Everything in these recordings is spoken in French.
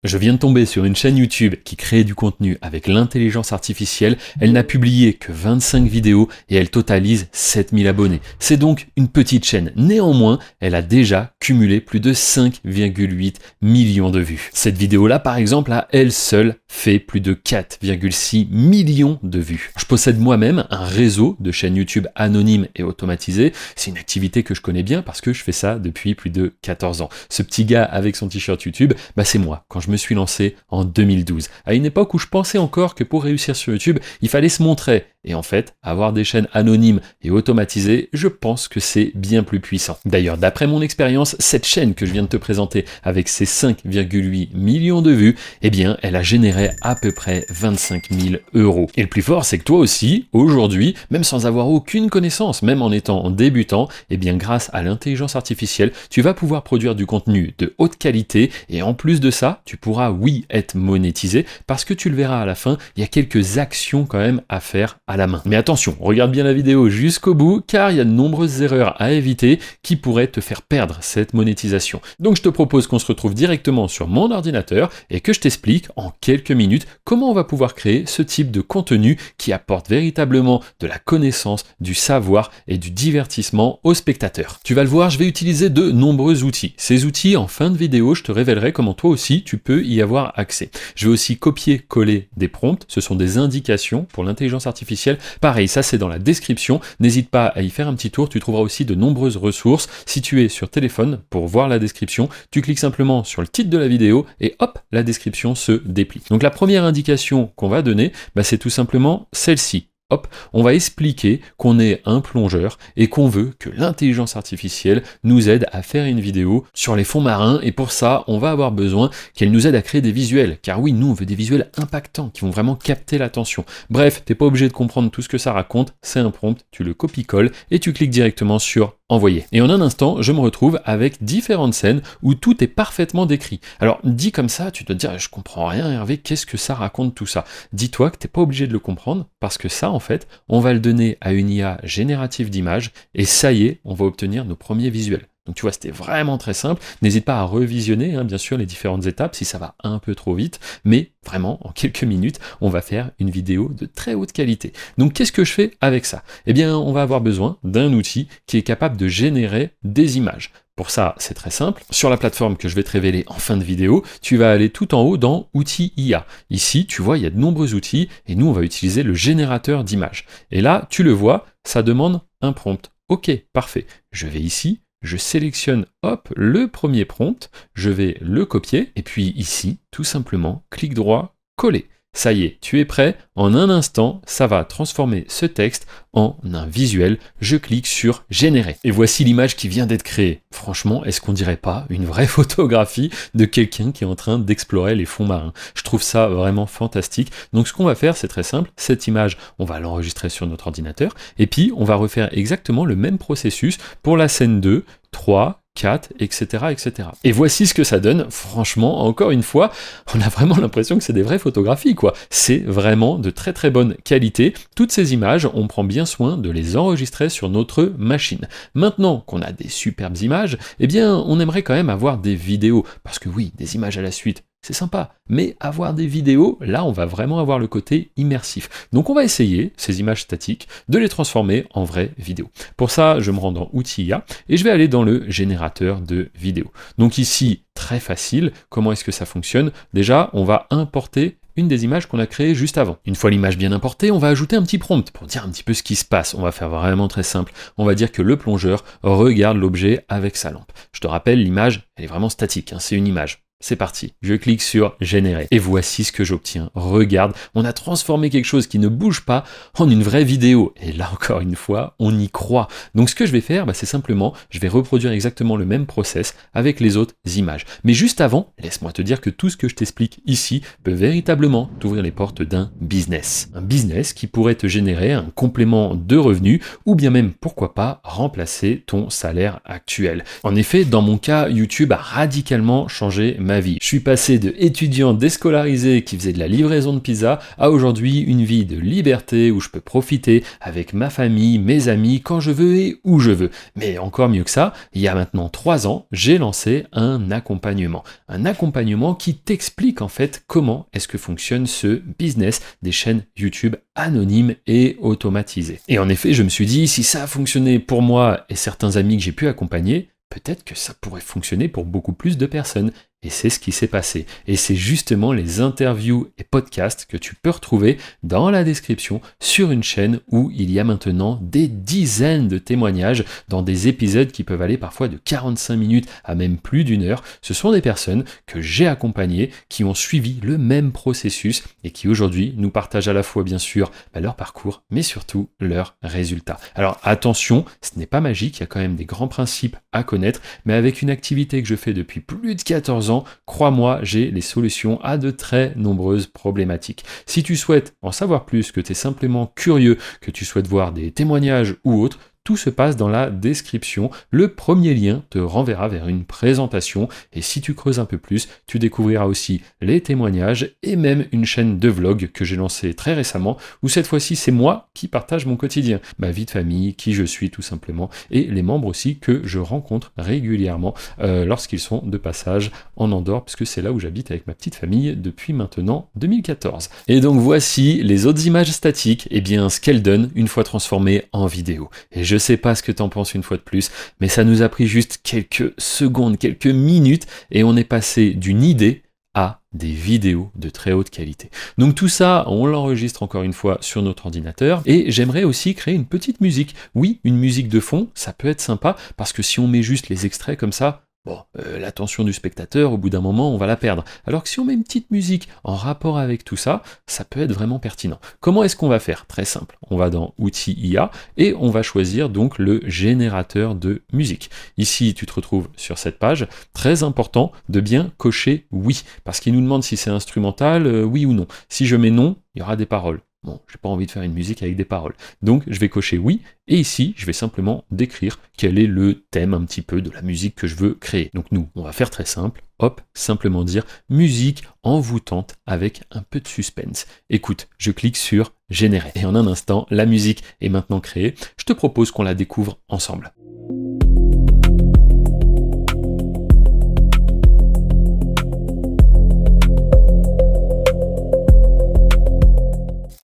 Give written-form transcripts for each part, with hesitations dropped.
Je viens de tomber sur une chaîne YouTube qui crée du contenu avec l'intelligence artificielle. Elle n'a publié que 25 vidéos et elle totalise 7000 abonnés. C'est donc une petite chaîne. Néanmoins, elle a déjà cumulé plus de 5,8 millions de vues. Cette vidéo-là, par exemple, à elle seule, fait plus de 4,6 millions de vues. Je possède moi-même un réseau de chaînes YouTube anonymes et automatisées. C'est une activité que je connais bien parce que je fais ça depuis plus de 14 ans. Ce petit gars avec son t-shirt YouTube, c'est moi, quand je me suis lancé en 2012, à une époque où je pensais encore que pour réussir sur YouTube, il fallait se montrer. Et en fait, avoir des chaînes anonymes et automatisées, je pense que c'est bien plus puissant. D'ailleurs, d'après mon expérience, cette chaîne que je viens de te présenter avec ses 5,8 millions de vues, eh bien, elle a généré à peu près 25 000 euros. Et le plus fort, c'est que toi aussi, aujourd'hui, même sans avoir aucune connaissance, même en étant débutant, eh bien, grâce à l'intelligence artificielle, tu vas pouvoir produire du contenu de haute qualité et en plus de ça, tu pourras, oui, être monétisé parce que tu le verras à la fin, il y a quelques actions quand même à faire à la main. Mais attention, regarde bien la vidéo jusqu'au bout car il y a de nombreuses erreurs à éviter qui pourraient te faire perdre cette monétisation. Donc je te propose qu'on se retrouve directement sur mon ordinateur et que je t'explique en quelques minutes comment on va pouvoir créer ce type de contenu qui apporte véritablement de la connaissance, du savoir et du divertissement aux spectateurs. Tu vas le voir, je vais utiliser de nombreux outils. Ces outils, en fin de vidéo, je te révélerai comment toi aussi tu peux y avoir accès. Je vais aussi copier-coller des prompts, ce sont des indications pour l'intelligence artificielle. Pareil, ça c'est dans la description, n'hésite pas à y faire un petit tour, tu trouveras aussi de nombreuses ressources. Si tu es sur téléphone, pour voir la description, tu cliques simplement sur le titre de la vidéo et hop, la description se déplie. Donc la première indication qu'on va donner, c'est tout simplement celle-ci. Hop, on va expliquer qu'on est un plongeur et qu'on veut que l'intelligence artificielle nous aide à faire une vidéo sur les fonds marins et pour ça, on va avoir besoin qu'elle nous aide à créer des visuels. Car oui, nous, on veut des visuels impactants qui vont vraiment capter l'attention. Bref, t'es pas obligé de comprendre tout ce que ça raconte, c'est un prompt, tu le copies-colles et tu cliques directement sur envoyer. Et en un instant, je me retrouve avec différentes scènes où tout est parfaitement décrit. Alors, dit comme ça, tu te dis, je comprends rien Hervé, qu'est-ce que ça raconte tout ça? Dis-toi que t'es pas obligé de le comprendre parce que ça, en fait, on va le donner à une IA générative d'images et ça y est, on va obtenir nos premiers visuels. Donc tu vois, c'était vraiment très simple. N'hésite pas à revisionner, bien sûr, les différentes étapes si ça va un peu trop vite. Mais vraiment, en quelques minutes, on va faire une vidéo de très haute qualité. Donc qu'est-ce que je fais avec ça? Eh bien, on va avoir besoin d'un outil qui est capable de générer des images. Pour ça, c'est très simple. Sur la plateforme que je vais te révéler en fin de vidéo, tu vas aller tout en haut dans Outils IA. Ici, tu vois, il y a de nombreux outils et nous, on va utiliser le générateur d'images. Et là, tu le vois, ça demande un prompt. Ok, parfait. Je vais ici. Je sélectionne, hop, le premier prompt, je vais le copier, et puis ici, tout simplement, clic droit, coller. Ça y est, tu es prêt, en un instant, ça va transformer ce texte en un visuel, je clique sur générer. Et voici l'image qui vient d'être créée. Franchement, est-ce qu'on dirait pas une vraie photographie de quelqu'un qui est en train d'explorer les fonds marins? Je trouve ça vraiment fantastique. Donc ce qu'on va faire, c'est très simple, cette image, on va l'enregistrer sur notre ordinateur, et puis on va refaire exactement le même processus pour la scène 2, 3, 4, etc., etc. Et voici ce que ça donne. Franchement, encore une fois, on a vraiment l'impression que c'est des vraies photographies, quoi. C'est vraiment de très très bonne qualité. Toutes ces images, on prend bien soin de les enregistrer sur notre machine. Maintenant qu'on a des superbes images, eh bien, on aimerait quand même avoir des vidéos. Parce que oui, des images à la suite, c'est sympa, mais avoir des vidéos, là on va vraiment avoir le côté immersif. Donc on va essayer, ces images statiques, de les transformer en vraies vidéos. Pour ça, je me rends dans Outils IA et je vais aller dans le générateur de vidéos. Donc ici, très facile, comment est-ce que ça fonctionne? Déjà, on va importer une des images qu'on a créées juste avant. Une fois l'image bien importée, on va ajouter un petit prompt pour dire un petit peu ce qui se passe. On va faire vraiment très simple. On va dire que le plongeur regarde l'objet avec sa lampe. Je te rappelle, l'image, elle est vraiment statique, c'est une image. C'est parti, je clique sur générer. Et voici ce que j'obtiens. Regarde, on a transformé quelque chose qui ne bouge pas en une vraie vidéo. Et là encore une fois, on y croit. Donc ce que je vais faire, c'est simplement, je vais reproduire exactement le même process avec les autres images. Mais juste avant, laisse-moi te dire que tout ce que je t'explique ici peut véritablement t'ouvrir les portes d'un business. Un business qui pourrait te générer un complément de revenus ou bien même, pourquoi pas, remplacer ton salaire actuel. En effet, dans mon cas, YouTube a radicalement changé ma vie. Je suis passé de étudiant déscolarisé qui faisait de la livraison de pizza à aujourd'hui une vie de liberté où je peux profiter avec ma famille, mes amis, quand je veux et où je veux. Mais encore mieux que ça, il y a maintenant 3 ans, j'ai lancé un accompagnement. Un accompagnement qui t'explique en fait comment est-ce que fonctionne ce business des chaînes YouTube anonymes et automatisées. Et en effet, je me suis dit, si ça a fonctionné pour moi et certains amis que j'ai pu accompagner, peut-être que ça pourrait fonctionner pour beaucoup plus de personnes. Et c'est ce qui s'est passé. Et c'est justement les interviews et podcasts que tu peux retrouver dans la description sur une chaîne où il y a maintenant des dizaines de témoignages dans des épisodes qui peuvent aller parfois de 45 minutes à même plus d'une heure. Ce sont des personnes que j'ai accompagnées, qui ont suivi le même processus et qui aujourd'hui nous partagent à la fois bien sûr leur parcours, mais surtout leurs résultats. Alors attention, ce n'est pas magique, il y a quand même des grands principes à connaître, mais avec une activité que je fais depuis plus de 14 ans, crois-moi, j'ai les solutions à de très nombreuses problématiques. Si tu souhaites en savoir plus, que tu es simplement curieux, que tu souhaites voir des témoignages ou autres, tout se passe dans la description. Le premier lien te renverra vers une présentation et si tu creuses un peu plus, tu découvriras aussi les témoignages et même une chaîne de vlog que j'ai lancée très récemment où cette fois-ci c'est moi qui partage mon quotidien, ma vie de famille, qui je suis tout simplement et les membres aussi que je rencontre régulièrement lorsqu'ils sont de passage en Andorre puisque c'est là où j'habite avec ma petite famille depuis maintenant 2014. Et donc voici les autres images statiques, et bien ce qu'elles donnent une fois transformées en vidéo. Et je sais pas ce que t'en penses une fois de plus, mais ça nous a pris juste quelques secondes, quelques minutes, et on est passé d'une idée à des vidéos de très haute qualité. Donc tout ça, on l'enregistre encore une fois sur notre ordinateur, et j'aimerais aussi créer une petite musique. Oui, une musique de fond, ça peut être sympa, parce que si on met juste les extraits comme ça, bon, l'attention du spectateur, au bout d'un moment, on va la perdre. Alors que si on met une petite musique en rapport avec tout ça, ça peut être vraiment pertinent. Comment est-ce qu'on va faire? Très simple. On va dans Outils IA et on va choisir donc le générateur de musique. Ici, tu te retrouves sur cette page. Très important de bien cocher oui, parce qu'il nous demande si c'est instrumental, oui ou non. Si je mets non, il y aura des paroles. Bon, j'ai pas envie de faire une musique avec des paroles. Donc, je vais cocher oui, et ici, je vais simplement décrire quel est le thème un petit peu de la musique que je veux créer. Donc nous, on va faire très simple, hop, simplement dire musique envoûtante avec un peu de suspense. Écoute, je clique sur générer. Et en un instant, la musique est maintenant créée. Je te propose qu'on la découvre ensemble.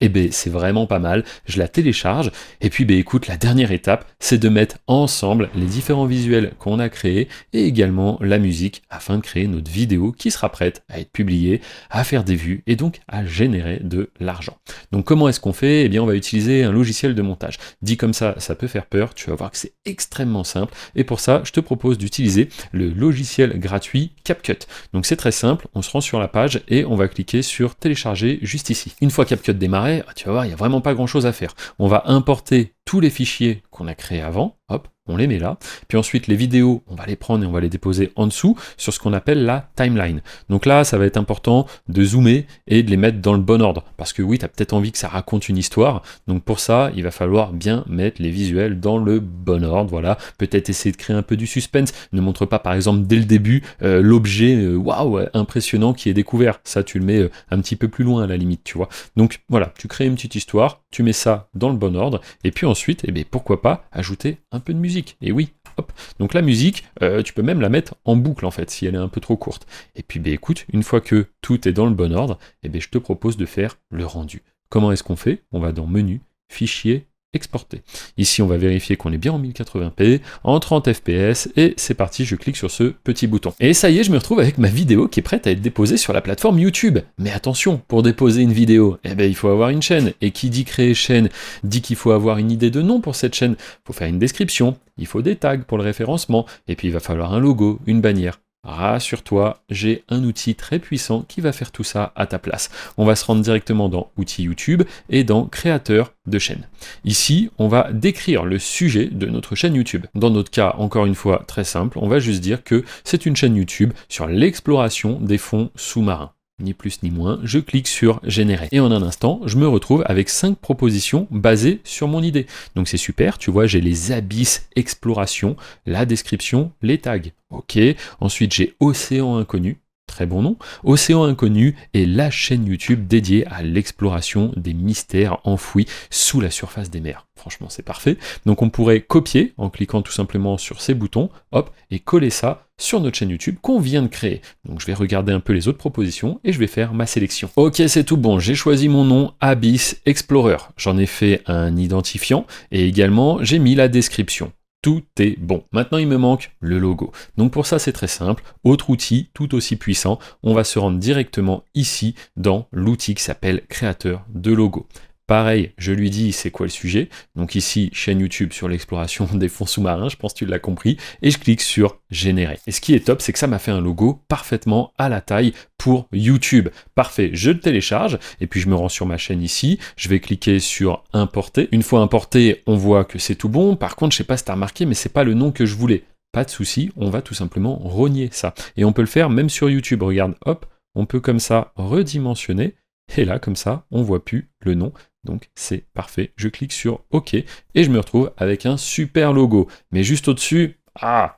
Eh bien, c'est vraiment pas mal, je la télécharge, et puis écoute, la dernière étape, c'est de mettre ensemble les différents visuels qu'on a créés, et également la musique, afin de créer notre vidéo qui sera prête à être publiée, à faire des vues, et donc à générer de l'argent. Donc comment est-ce qu'on fait? Eh bien, on va utiliser un logiciel de montage. Dit comme ça peut faire peur, tu vas voir que c'est extrêmement simple, et pour ça, je te propose d'utiliser le logiciel gratuit CapCut. Donc c'est très simple, on se rend sur la page, et on va cliquer sur télécharger juste ici. Une fois CapCut démarré, tu vas voir, il n'y a vraiment pas grand chose à faire. On va importer tous les fichiers qu'on a créés avant, hop, on les met là, puis ensuite les vidéos, on va les prendre et on va les déposer en dessous sur ce qu'on appelle la timeline. Donc là, ça va être important de zoomer et de les mettre dans le bon ordre, parce que oui, tu as peut-être envie que ça raconte une histoire, donc pour ça, il va falloir bien mettre les visuels dans le bon ordre, voilà, peut-être essayer de créer un peu du suspense, ne montre pas par exemple dès le début l'objet waouh, impressionnant qui est découvert, ça tu le mets un petit peu plus loin à la limite, tu vois. Donc voilà, tu crées une petite histoire, tu mets ça dans le bon ordre, et puis ensuite, eh bien, pourquoi pas ajouter un peu de musique. Et oui, hop. Donc la musique, tu peux même la mettre en boucle en fait, si elle est un peu trop courte. Et puis écoute, une fois que tout est dans le bon ordre, eh bien, je te propose de faire le rendu. Comment est-ce qu'on fait? On va dans Menu, Fichier, Exporter. Ici, on va vérifier qu'on est bien en 1080p, en 30 fps, et c'est parti, je clique sur ce petit bouton. Et ça y est, je me retrouve avec ma vidéo qui est prête à être déposée sur la plateforme YouTube. Mais attention, pour déposer une vidéo, eh ben, il faut avoir une chaîne. Et qui dit créer chaîne, dit qu'il faut avoir une idée de nom pour cette chaîne. Il faut faire une description, il faut des tags pour le référencement, et puis il va falloir un logo, une bannière. Rassure-toi, j'ai un outil très puissant qui va faire tout ça à ta place. On va se rendre directement dans Outils YouTube et dans Créateur de chaîne. Ici, on va décrire le sujet de notre chaîne YouTube. Dans notre cas, encore une fois, très simple, on va juste dire que c'est une chaîne YouTube sur l'exploration des fonds sous-marins. Ni plus ni moins, je clique sur générer. Et en un instant, je me retrouve avec 5 propositions basées sur mon idée. Donc c'est super, tu vois, j'ai les abysses exploration, la description, les tags. Ok, ensuite j'ai océan inconnu. très bon nom. Océan Inconnu est la chaîne YouTube dédiée à l'exploration des mystères enfouis sous la surface des mers. Franchement, c'est parfait. Donc on pourrait copier en cliquant tout simplement sur ces boutons, hop, et coller ça sur notre chaîne YouTube qu'on vient de créer. Donc je vais regarder un peu les autres propositions et je vais faire ma sélection. Ok, c'est tout bon, j'ai choisi mon nom Abyss Explorer. J'en ai fait un identifiant et également j'ai mis la description. Tout est bon. Maintenant, il me manque le logo. Donc pour ça, c'est très simple. Autre outil tout aussi puissant, on va se rendre directement ici dans l'outil qui s'appelle créateur de logo. Pareil, je lui dis c'est quoi le sujet. Donc ici, chaîne YouTube sur l'exploration des fonds sous-marins, je pense que tu l'as compris, et je clique sur générer. Et ce qui est top, c'est que ça m'a fait un logo parfaitement à la taille pour YouTube. Parfait, je le télécharge, et puis je me rends sur ma chaîne ici, je vais cliquer sur importer. Une fois importé, on voit que c'est tout bon. Par contre, je sais pas si tu as remarqué, mais c'est pas le nom que je voulais. Pas de souci, on va tout simplement rogner ça. Et on peut le faire même sur YouTube. Regarde, hop, on peut comme ça redimensionner. Et là, comme ça, on voit plus le nom. Donc c'est parfait. Je clique sur OK et je me retrouve avec un super logo. Mais juste au-dessus,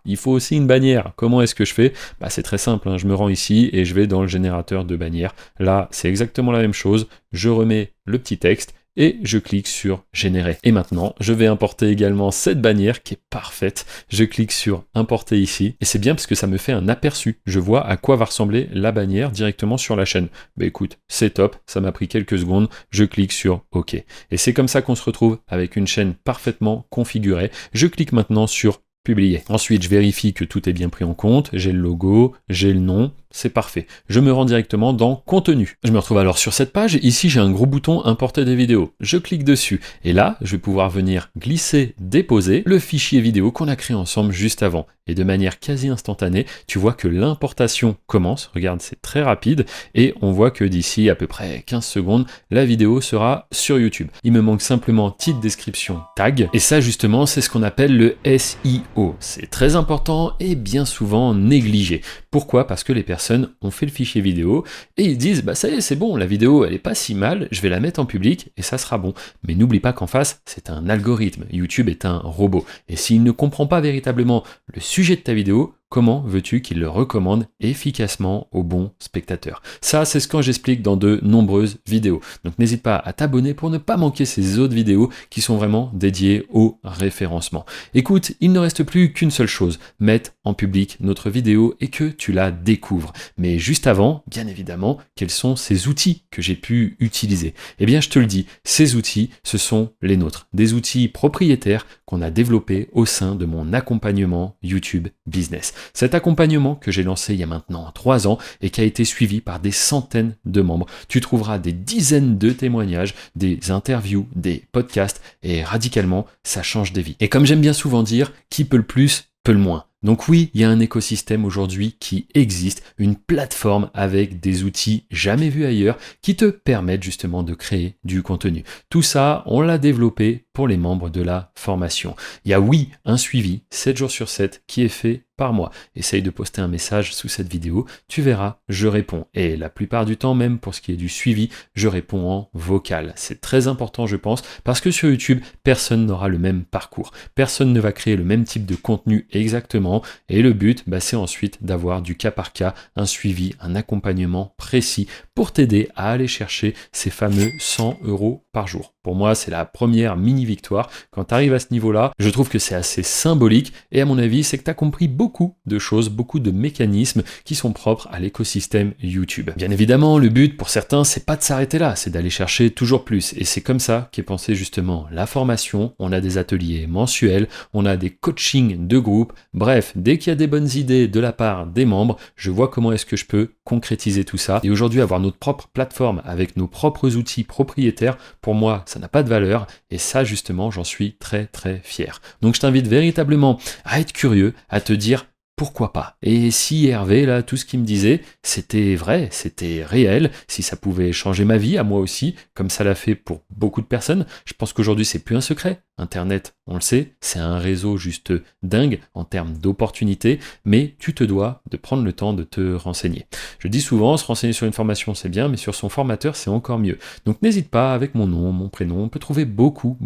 il faut aussi une bannière. Comment est-ce que je fais? C'est très simple, hein. Je me rends ici et je vais dans le générateur de bannières. Là, c'est exactement la même chose. Je remets le petit texte et je clique sur générer. Et maintenant, je vais importer également cette bannière qui est parfaite. Je clique sur importer ici et c'est bien parce que ça me fait un aperçu. Je vois à quoi va ressembler la bannière directement sur la chaîne. Écoute, c'est top, ça m'a pris quelques secondes. Je clique sur OK. Et c'est comme ça qu'on se retrouve avec une chaîne parfaitement configurée. Je clique maintenant sur publier. Ensuite, je vérifie que tout est bien pris en compte. J'ai le logo, j'ai le nom. C'est parfait. Je me rends directement dans contenu. Je me retrouve alors sur cette page. Ici, j'ai un gros bouton importer des vidéos. Je clique dessus. Et là, je vais pouvoir venir glisser, déposer le fichier vidéo qu'on a créé ensemble juste avant. Et de manière quasi instantanée, tu vois que l'importation commence. Regarde, c'est très rapide. Et on voit que d'ici à peu près 15 secondes, la vidéo sera sur YouTube. Il me manque simplement titre, description, tag. Et ça, justement, c'est ce qu'on appelle le SEO. C'est très important et bien souvent négligé. Pourquoi? Parce que les personnes ont fait le fichier vidéo et ils disent ça y est, c'est bon, la vidéo elle est pas si mal, je vais la mettre en public et ça sera bon. Mais n'oublie pas qu'en face, c'est un algorithme. YouTube est un robot. Et s'il ne comprend pas véritablement le sujet de ta vidéo, comment veux-tu qu'il le recommande efficacement aux bons spectateurs? Ça, c'est ce que j'explique dans de nombreuses vidéos. Donc n'hésite pas à t'abonner pour ne pas manquer ces autres vidéos qui sont vraiment dédiées au référencement. Écoute, il ne reste plus qu'une seule chose, mettre en public notre vidéo et que tu la découvres. Mais juste avant, bien évidemment, quels sont ces outils que j'ai pu utiliser? Eh bien, je te le dis, ces outils, ce sont les nôtres. Des outils propriétaires qu'on a développés au sein de mon accompagnement YouTube Business. Cet accompagnement que j'ai lancé il y a maintenant 3 ans et qui a été suivi par des centaines de membres. Tu trouveras des dizaines de témoignages, des interviews, des podcasts et radicalement, ça change des vies. Et comme j'aime bien souvent dire, qui peut le plus, peut le moins. Donc oui, il y a un écosystème aujourd'hui qui existe, une plateforme avec des outils jamais vus ailleurs qui te permettent justement de créer du contenu. Tout ça, on l'a développé pour les membres de la formation. Il y a un suivi 7 jours sur 7 qui est fait par mois. Essaye de poster un message sous cette vidéo, tu verras, je réponds. Et la plupart du temps, même pour ce qui est du suivi, je réponds en vocal. C'est très important, je pense, parce que sur YouTube, personne n'aura le même parcours. Personne ne va créer le même type de contenu exactement. Et le but, c'est ensuite d'avoir du cas par cas, un suivi, un accompagnement précis pour t'aider à aller chercher ces fameux 100 € par jour. Pour moi, c'est la première mini-victoire. Quand tu arrives à ce niveau-là, je trouve que c'est assez symbolique et à mon avis, c'est que tu as compris beaucoup de choses, beaucoup de mécanismes qui sont propres à l'écosystème YouTube. Bien évidemment, le but pour certains, c'est pas de s'arrêter là, c'est d'aller chercher toujours plus. Et c'est comme ça qu'est pensée justement la formation. On a des ateliers mensuels, on a des coachings de groupe. Bref, dès qu'il y a des bonnes idées de la part des membres, je vois comment est-ce que je peux concrétiser tout ça. Et aujourd'hui, avoir notre propre plateforme avec nos propres outils propriétaires, pour moi, ça n'a pas de valeur. Et ça, justement, j'en suis très, très fier. Donc, je t'invite véritablement à être curieux, à te dire pourquoi pas. Et si Hervé, là, tout ce qu'il me disait, c'était vrai, c'était réel, si ça pouvait changer ma vie, à moi aussi, comme ça l'a fait pour beaucoup de personnes, je pense qu'aujourd'hui, c'est plus un secret. Internet, on le sait, c'est un réseau juste dingue en termes d'opportunités, mais tu te dois de prendre le temps de te renseigner. Je dis souvent, se renseigner sur une formation, c'est bien, mais sur son formateur, c'est encore mieux. Donc n'hésite pas, avec mon nom, mon prénom, on peut trouver beaucoup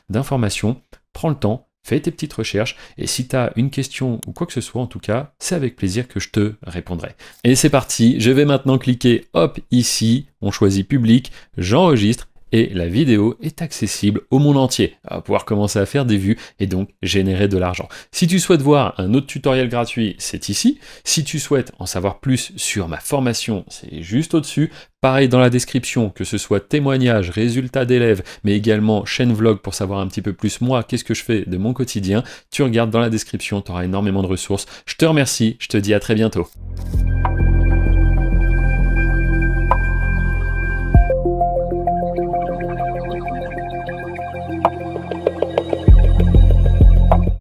d'informations. Prends le temps, fais tes petites recherches, et si tu as une question ou quoi que ce soit, en tout cas, c'est avec plaisir que je te répondrai. Et c'est parti, je vais maintenant cliquer, hop, ici, on choisit public, j'enregistre, et la vidéo est accessible au monde entier. On va pouvoir commencer à faire des vues et donc générer de l'argent. Si tu souhaites voir un autre tutoriel gratuit, c'est ici. Si tu souhaites en savoir plus sur ma formation, c'est juste au-dessus. Pareil dans la description, que ce soit témoignages, résultats d'élèves, mais également chaîne vlog pour savoir un petit peu plus moi, qu'est-ce que je fais de mon quotidien. Tu regardes dans la description, tu auras énormément de ressources. Je te remercie, je te dis à très bientôt.